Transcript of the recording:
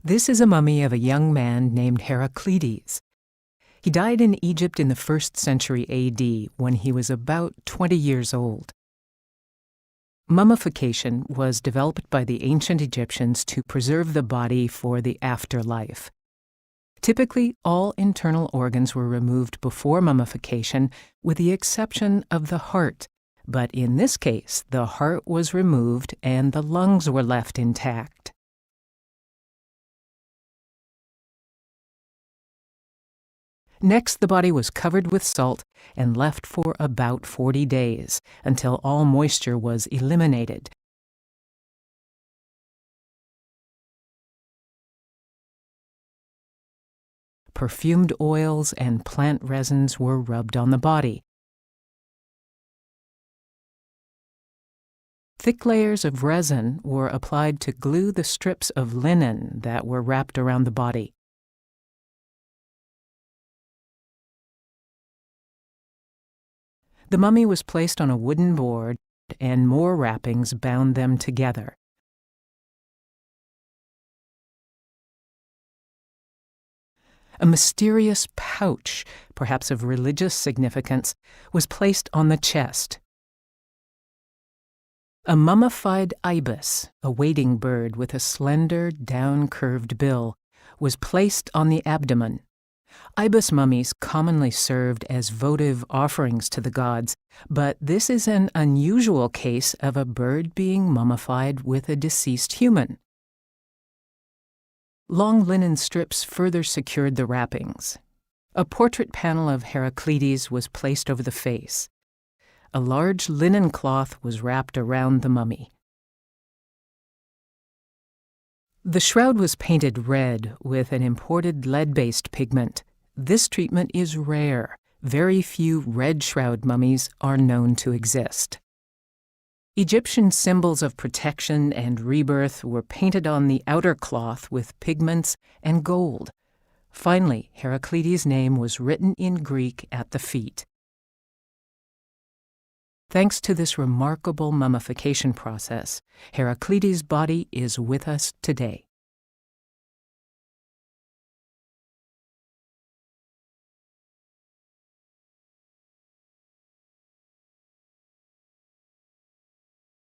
This is a mummy of a young man named Heraclides. He died in Egypt in the 1st century AD when he was about 20 years old. Mummification was developed by the ancient Egyptians to preserve the body for the afterlife. Typically, all internal organs were removed before mummification, with the exception of the heart. But in this case, the heart was removed and the lungs were left intact. Next, the body was covered with salt and left for about 40 days, until all moisture was eliminated. Perfumed oils and plant resins were rubbed on the body. Thick layers of resin were applied to glue the strips of linen that were wrapped around the body. The mummy was placed on a wooden board, and more wrappings bound them together. A mysterious pouch, perhaps of religious significance, was placed on the chest. A mummified ibis, a wading bird with a slender, down-curved bill, was placed on the abdomen. Ibis mummies commonly served as votive offerings to the gods, but this is an unusual case of a bird being mummified with a deceased human. Long linen strips further secured the wrappings. A portrait panel of Heraclides was placed over the face. A large linen cloth was wrapped around the mummy. The shroud was painted red with an imported lead-based pigment. This treatment is rare. Very few red shroud mummies are known to exist. Egyptian symbols of protection and rebirth were painted on the outer cloth with pigments and gold. Finally, Heraclides' name was written in Greek at the feet. Thanks to this remarkable mummification process, Heraclides' body is with us today.